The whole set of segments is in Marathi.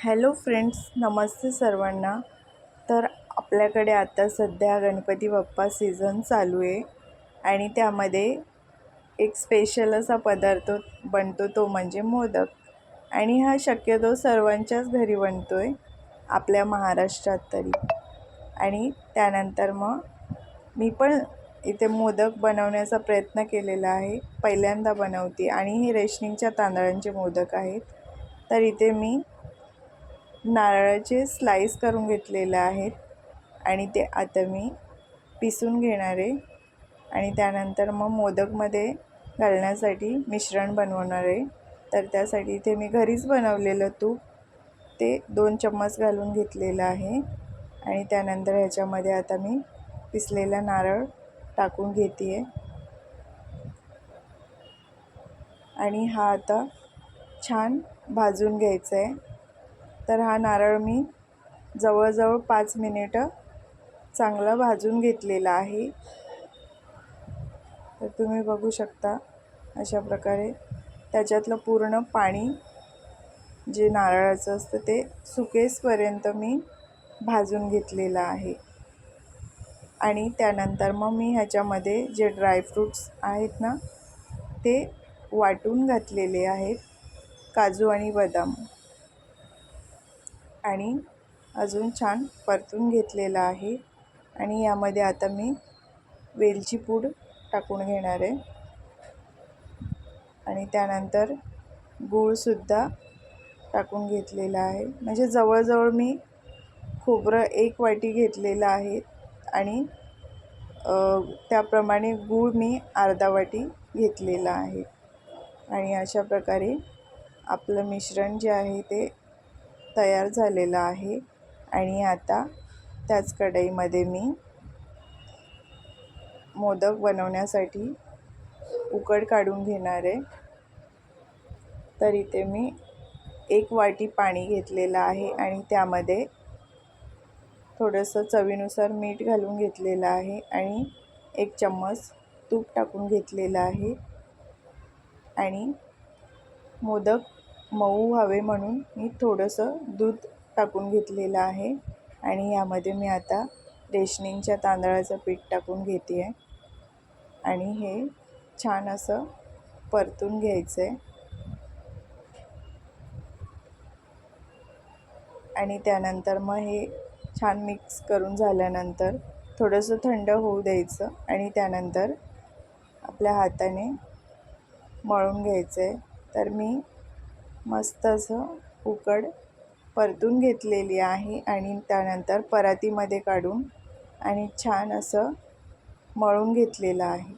हॅलो फ्रेंड्स, नमस्ते सर्वांना. तर आपल्याकडे आता सध्या गणपती बाप्पा सीझन चालू आहे आणि त्यामध्ये एक स्पेशल असा पदार्थ बनतो, तो म्हणजे मोदक. आणि हा शक्यतो सर्वांच्याच घरी बनतो आहे आपल्या महाराष्ट्रात तरी. आणि त्यानंतर मग मी पण इथे मोदक बनवण्याचा प्रयत्न केलेला आहे, पहिल्यांदा बनवते. आणि हे रेशनिंगच्या तांदळांचे मोदक आहेत. तर इथे मी नारळाचे स्लाईस करून घेतलेले आहेत आणि ते आता मी पिसून घेणार आहे. आणि त्यानंतर मग मोदकमध्ये घालण्यासाठी मिश्रण बनवणार आहे. तर त्यासाठी इथे मी घरीच बनवलेलं तूप ते 2 चम्मच घालून घेतलेलं आहे. आणि त्यानंतर ह्याच्यामध्ये आता मी पिसलेला नारळ टाकून घेते आहे. आणि हा आता छान भाजून घ्यायचा आहे. तर हा नारळ मी जवळजवळ 5 मिनिटं चांगला भाजून घेतलेला आहे. तर तुम्ही बघू शकता अशा प्रकारे त्याच्यातलं पूर्ण पाणी जे नारळाचं असतं ते सुकेसपर्यंत मी भाजून घेतलेलं आहे. आणि त्यानंतर मग मी ह्याच्यामध्ये जे ड्रायफ्रूट्स आहेत ना, ते वाटून घातलेले आहेत, काजू आणि बदाम. आणि अजून छान परतून घेतलेला आहे. आणि यामध्ये आता मी वेलची पूड टाकून घेणार आहे. आणि त्यानंतर गूळसुद्धा टाकून घेतलेला आहे. म्हणजे जवळजवळ मी खोबरं 1 वाटी घेतलेलं आहे आणि त्याप्रमाणे गूळ मी अर्धा वाटी घेतलेला आहे. आणि अशा प्रकारे आपलं मिश्रण जे आहे ते तयार झालेलं आहे. आणि आता त्याच कढईमध्ये मी मोदक बनवण्यासाठी उकड काढून घेणार आहे. तर इथे मी 1 वाटी पाणी घेतलेलं आहे आणि त्यामध्ये थोडंसं चवीनुसार मीठ घालून घेतलेलं आहे आणि 1 चम्मच तूप टाकून घेतलेलं आहे. आणि मोदक मऊ हवे म्हणून मी थोडंसं दूध टाकून घेतलेलं आहे. आणि यामध्ये मी आता रेशनिंगच्या तांदळाचं पीठ टाकून घेते आहे. आणि हे छान असं परतून घ्यायचं आहे. आणि त्यानंतर मग हे छान मिक्स करून झाल्यानंतर थोडंसं थंड होऊ द्यायचं. आणि त्यानंतर आपल्या हाताने मळून घ्यायचं आहे. तर मी मस्त असं उकड परतून घेतलेली आहे. आणि त्यानंतर परातीमध्ये काढून आणि छान असं मळून घेतलेलं आहे.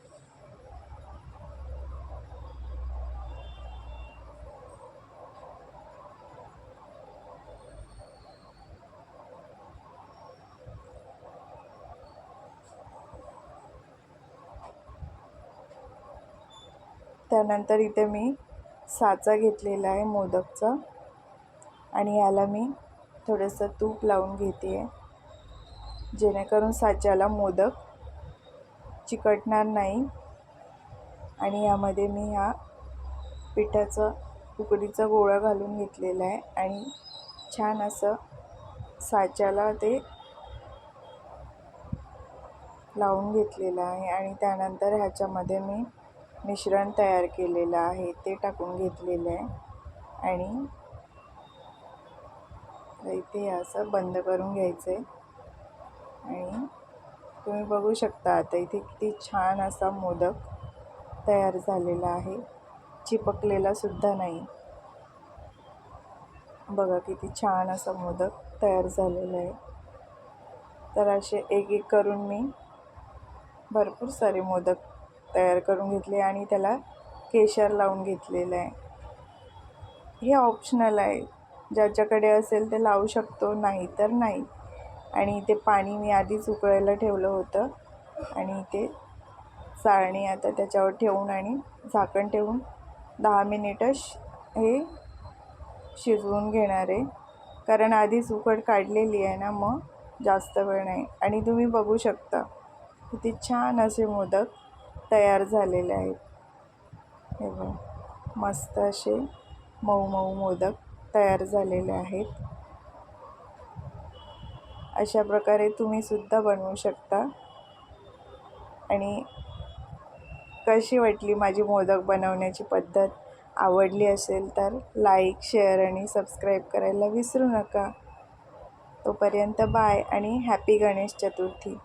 त्यानंतर इथे मी साचा घेतलेला आहे मोदकचा. आणि याला मी थोडंसं तूप लावून घेते आहे, जेणेकरून साच्याला मोदक चिकटणार नाही. आणि यामध्ये मी ह्या पिठाचं उकडीचा गोळा घालून घेतलेला आहे आणि छान असं साच्याला ते लावून घेतलेलं आहे. आणि त्यानंतर ह्याच्यामध्ये मी मिश्रण तयार केलेलं आहे ते टाकून घेतलेलं आहे. आणि इथे असं बंद करून घ्यायचं आहे. आणि तुम्ही बघू शकता आता इथे किती छान असा मोदक तयार झालेला आहे, चिपकलेला सुद्धा नाही. बघा किती छान असा मोदक तयार झालेला आहे. तर असे एक एक करून मी भरपूर सारे मोदक तयार करून घेतले आणि त्याला केशर लावून घेतलेलं आहे. हे ऑप्शनल आहे, ज्याच्याकडे असेल ते लावू शकतो, नाही तर नाही. आणि इथे पाणी मी आधीच उकळायला ठेवलं होतं. आणि इथे चाळणी आता त्याच्यावर ठेवून आणि झाकण ठेवून 10 मिनिटं हे शिजवून घेणार आहे. कारण आधीच उकड काढलेली आहे ना, मग जास्त वेळ नाही. आणि तुम्ही बघू शकता किती छान असे मोदक तयार झालेले आहेत. हे बघा, मस्त असे मऊ मऊ मोदक तयार झालेले आहेत. अशा प्रकारे तुम्हीसुद्धा बनवू शकता. आणि कशी वाटली माझी मोदक बनवण्याची पद्धत? आवडली असेल तर लाईक, शेअर आणि सबस्क्राईब करायला विसरू नका. तोपर्यंत बाय आणि हॅपी गणेश चतुर्थी.